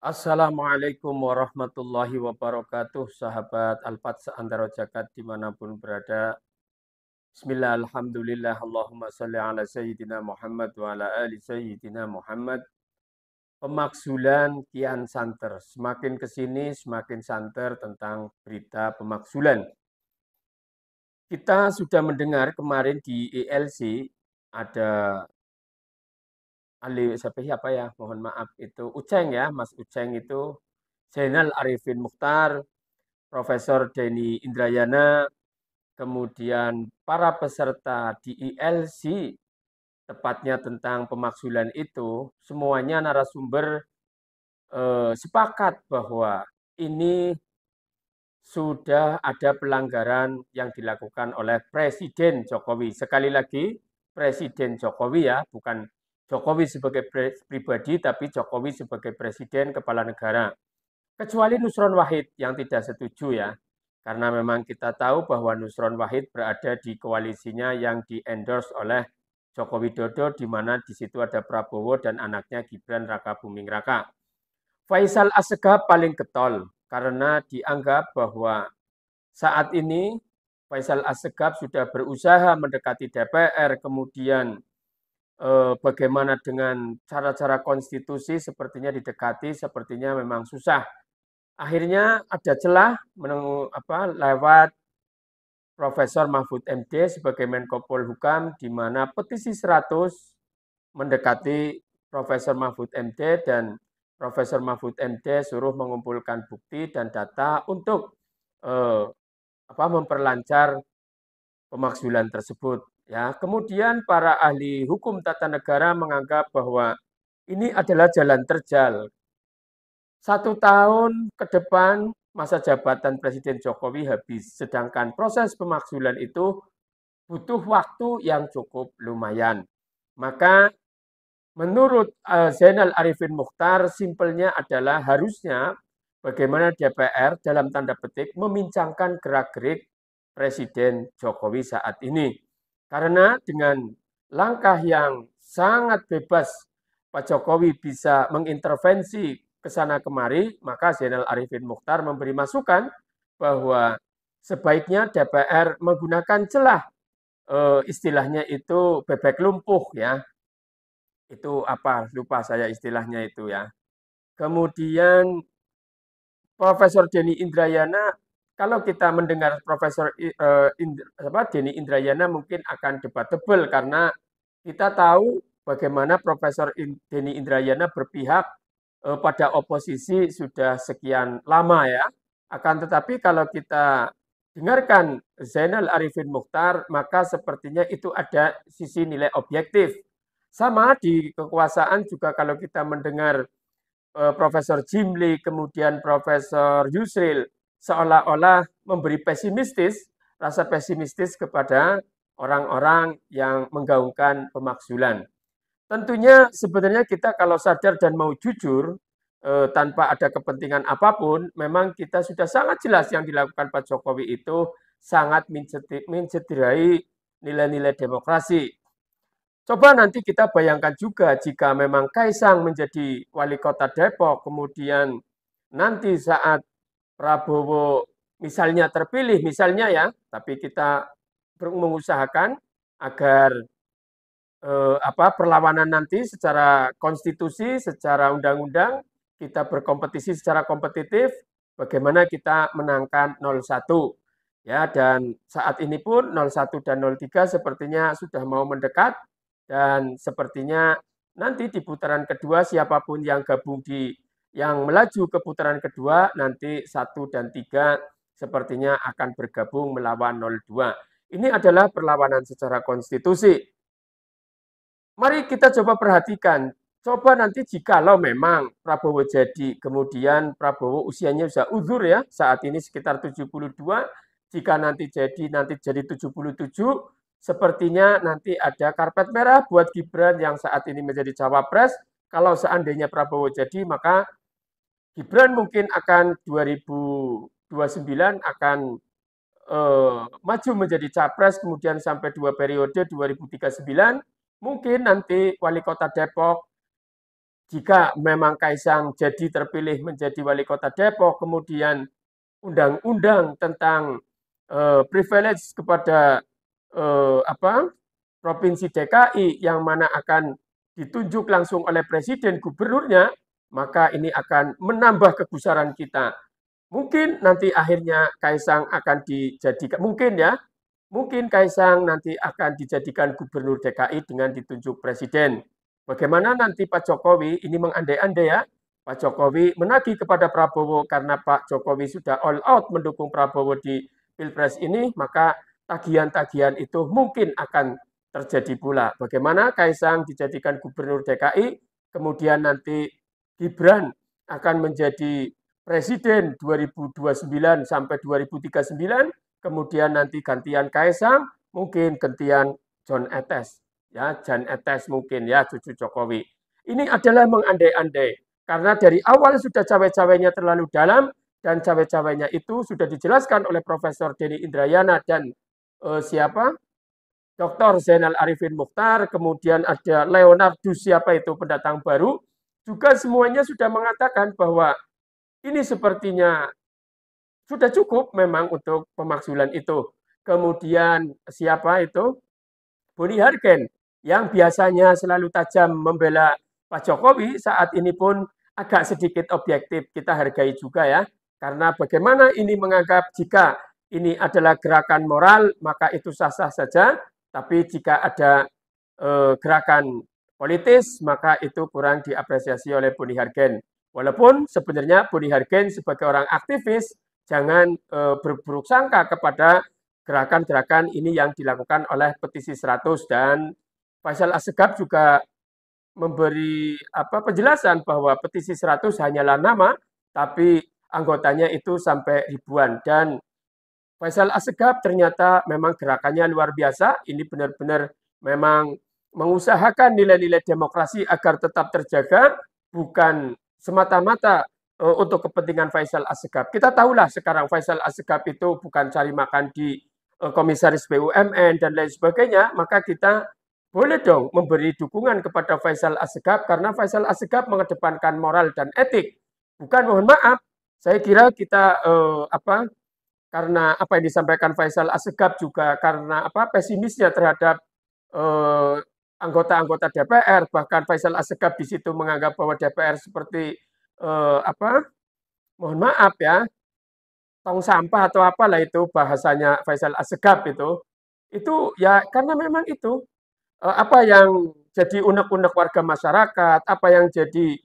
Assalamualaikum warahmatullahi wabarakatuh, sahabat Alfat seantero jagat dimanapun berada. Bismillah, alhamdulillah, Allahumma salli ala Sayyidina Muhammad wa ala ali Sayyidina Muhammad. Pemakzulan kian santer, semakin ke sini semakin santer tentang berita pemakzulan. Kita sudah mendengar kemarin di ELC ada siapa ya, mohon maaf itu Uceng ya, Mas Uceng itu Zainal Arifin Mukhtar, Profesor Denny Indrayana, kemudian para peserta di ILC, tepatnya tentang pemakzulan itu, semuanya narasumber sepakat bahwa ini sudah ada pelanggaran yang dilakukan oleh Presiden Jokowi. Sekali lagi, Presiden Jokowi ya, bukan Jokowi sebagai pribadi, tapi Jokowi sebagai Presiden Kepala Negara. Kecuali Nusron Wahid yang tidak setuju ya. Karena memang kita tahu bahwa Nusron Wahid berada di koalisinya yang di-endorse oleh Joko Widodo, di mana di situ ada Prabowo dan anaknya Gibran Raka Buming Raka. Faisal Assegaf paling getol karena dianggap bahwa saat ini Faisal Assegaf sudah berusaha mendekati DPR, kemudian bagaimana dengan cara-cara konstitusi sepertinya didekati, sepertinya memang susah. Akhirnya ada celah lewat Profesor Mahfud MD sebagai Menko Polhukam, di mana petisi 100 mendekati Profesor Mahfud MD, dan Profesor Mahfud MD suruh mengumpulkan bukti dan data untuk eh, memperlancar pemakzulan tersebut. Ya, kemudian para ahli hukum tata negara menganggap bahwa ini adalah jalan terjal. 1 tahun ke depan masa jabatan Presiden Jokowi habis, sedangkan proses pemakzulan itu butuh waktu yang cukup lumayan. Maka menurut Zainal Arifin Mukhtar, simpelnya adalah harusnya bagaimana DPR dalam tanda petik memincangkan gerak-gerik Presiden Jokowi saat ini. Karena dengan langkah yang sangat bebas Pak Jokowi bisa mengintervensi ke sana kemari, maka Zainal Arifin Mukhtar memberi masukan bahwa sebaiknya DPR menggunakan celah, istilahnya itu bebek lumpuh ya. Itu apa? Lupa saya istilahnya itu ya. Kemudian Profesor Denny Indrayana, kalau kita mendengar Profesor Denny Indrayana mungkin akan debatable karena kita tahu bagaimana Profesor Denny Indrayana berpihak pada oposisi sudah sekian lama ya. Akan tetapi kalau kita dengarkan Zainal Arifin Mukhtar, maka sepertinya itu ada sisi nilai objektif. Sama di kekuasaan juga kalau kita mendengar Profesor Jimli, kemudian Profesor Yusril, seolah-olah memberi rasa pesimistis kepada orang-orang yang menggaungkan pemakzulan. Tentunya sebenarnya kita kalau sadar dan mau jujur, tanpa ada kepentingan apapun, memang kita sudah sangat jelas yang dilakukan Pak Jokowi itu sangat mencederai nilai-nilai demokrasi. Coba nanti kita bayangkan juga jika memang Kaisang menjadi wali kota Depok, kemudian nanti saat Prabowo misalnya terpilih, misalnya ya, tapi kita mengusahakan agar perlawanan nanti secara konstitusi, secara undang-undang, kita berkompetisi secara kompetitif, bagaimana kita menangkan 01. Ya, dan saat ini pun 01 dan 03 sepertinya sudah mau mendekat, dan sepertinya nanti di putaran kedua siapapun yang yang melaju ke putaran kedua nanti 1 dan 3 sepertinya akan bergabung melawan 02. Ini adalah perlawanan secara konstitusi. Mari kita coba perhatikan. Coba nanti jikalau memang Prabowo jadi, kemudian Prabowo usianya sudah uzur ya, saat ini sekitar 72, jika nanti jadi 77, sepertinya nanti ada karpet merah buat Gibran yang saat ini menjadi cawapres. Kalau seandainya Prabowo jadi, maka Gibran mungkin akan 2029 akan maju menjadi capres, kemudian sampai 2 periode 2039, mungkin nanti wali kota Depok jika memang Kaisang jadi terpilih menjadi wali kota Depok, kemudian undang-undang tentang privilege kepada provinsi DKI yang mana akan ditunjuk langsung oleh presiden gubernurnya, maka ini akan menambah kegusaran kita. Mungkin nanti akhirnya Kaisang akan dijadikan, mungkin Kaisang nanti akan dijadikan gubernur DKI dengan ditunjuk presiden. Bagaimana nanti Pak Jokowi, ini mengandai-andai ya, Pak Jokowi menagih kepada Prabowo karena Pak Jokowi sudah all out mendukung Prabowo di Pilpres ini, maka tagihan-tagihan itu mungkin akan terjadi pula. Bagaimana Kaisang dijadikan gubernur DKI, kemudian nanti Gibran akan menjadi presiden 2029 sampai 2039, kemudian nanti gantian Kaisang, mungkin gantian John Etes, ya Jan Etes mungkin ya cucu Jokowi. Ini adalah mengandai-andai karena dari awal sudah cawe-cawenya terlalu dalam dan cawe-cawenya itu sudah dijelaskan oleh Profesor Denny Indrayana dan siapa? Dr. Zainal Arifin Mukhtar, kemudian ada Leonardus siapa itu pendatang baru, juga semuanya sudah mengatakan bahwa ini sepertinya sudah cukup memang untuk pemakzulan itu. Kemudian siapa itu? Boni Hargen yang biasanya selalu tajam membela Pak Jokowi, saat ini pun agak sedikit objektif kita hargai juga ya. Karena bagaimana ini menganggap jika ini adalah gerakan moral, maka itu sah-sah saja. Tapi jika ada gerakan politis, maka itu kurang diapresiasi oleh Boni Hargen. Walaupun sebenarnya Boni Hargen sebagai orang aktivis, jangan berburuk sangka kepada gerakan-gerakan ini yang dilakukan oleh petisi 100 dan Faisal Assegaf juga memberi penjelasan bahwa petisi 100 hanyalah nama, tapi anggotanya itu sampai ribuan. Dan Faisal Assegaf ternyata memang gerakannya luar biasa. Ini benar-benar memang mengusahakan nilai-nilai demokrasi agar tetap terjaga, bukan semata-mata untuk kepentingan Faisal Assegaf. Kita tahulah sekarang Faisal Assegaf itu bukan cari makan di komisaris BUMN dan lain sebagainya, maka kita boleh dong memberi dukungan kepada Faisal Assegaf karena Faisal Assegaf mengedepankan moral dan etik. Bukan, mohon maaf, saya kira kita karena apa yang disampaikan Faisal Assegaf juga karena pesimisnya terhadap anggota-anggota DPR, bahkan Faisal Assegaf di situ menganggap bahwa DPR seperti mohon maaf ya, tong sampah atau apalah itu bahasanya Faisal Assegaf itu ya karena memang itu apa yang jadi unek-unek warga masyarakat, apa yang jadi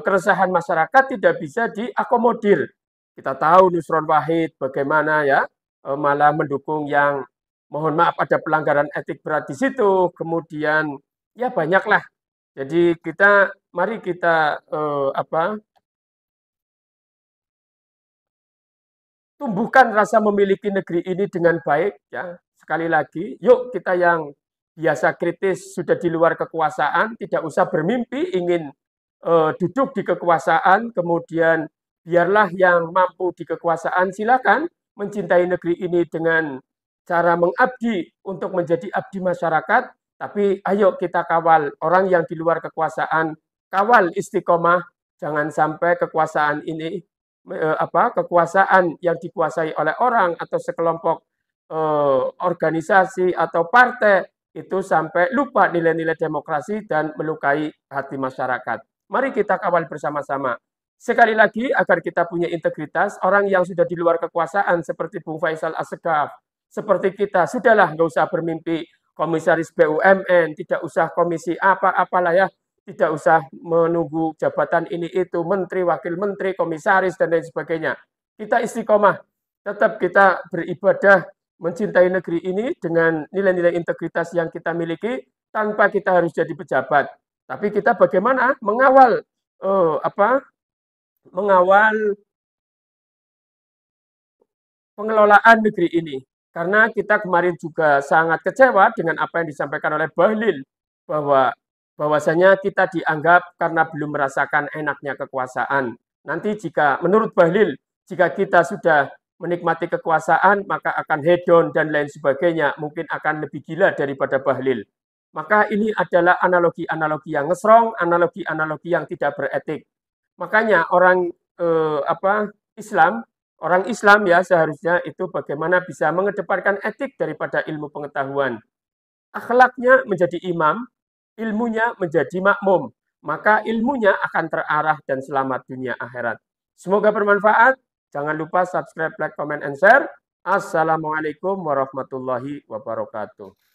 keresahan masyarakat tidak bisa diakomodir. Kita tahu Nusron Wahid bagaimana ya malah mendukung yang mohon maaf ada pelanggaran etik berat di situ, kemudian ya banyaklah. Jadi mari kita tumbuhkan rasa memiliki negeri ini dengan baik ya. Sekali lagi, yuk kita yang biasa kritis sudah di luar kekuasaan, tidak usah bermimpi ingin duduk di kekuasaan, kemudian biarlah yang mampu di kekuasaan silakan mencintai negeri ini dengan cara mengabdi untuk menjadi abdi masyarakat, tapi ayo kita kawal orang yang di luar kekuasaan, kawal istiqomah, jangan sampai kekuasaan ini kekuasaan yang dikuasai oleh orang atau sekelompok organisasi atau partai itu sampai lupa nilai-nilai demokrasi dan melukai hati masyarakat. Mari kita kawal bersama-sama. Sekali lagi agar kita punya integritas, orang yang sudah di luar kekuasaan seperti Bung Faisal Assegaf, seperti kita, sudahlah nggak usah bermimpi komisaris BUMN, tidak usah komisi apa-apalah ya, tidak usah menunggu jabatan ini itu, menteri, wakil menteri, komisaris, dan lain sebagainya. Kita istiqomah, tetap kita beribadah, mencintai negeri ini dengan nilai-nilai integritas yang kita miliki, tanpa kita harus jadi pejabat. Tapi kita bagaimana mengawal pengelolaan negeri ini. Karena kita kemarin juga sangat kecewa dengan apa yang disampaikan oleh Bahlil, bahwasanya kita dianggap karena belum merasakan enaknya kekuasaan. Nanti menurut Bahlil, jika kita sudah menikmati kekuasaan, maka akan hedon dan lain sebagainya, mungkin akan lebih gila daripada Bahlil. Maka ini adalah analogi-analogi yang ngesrong, analogi-analogi yang tidak beretik. Makanya Islam, orang Islam ya seharusnya itu bagaimana bisa mengedepankan etik daripada ilmu pengetahuan. Akhlaknya menjadi imam, ilmunya menjadi makmum. Maka ilmunya akan terarah dan selamat dunia akhirat. Semoga bermanfaat. Jangan lupa subscribe, like, comment, and share. Assalamualaikum warahmatullahi wabarakatuh.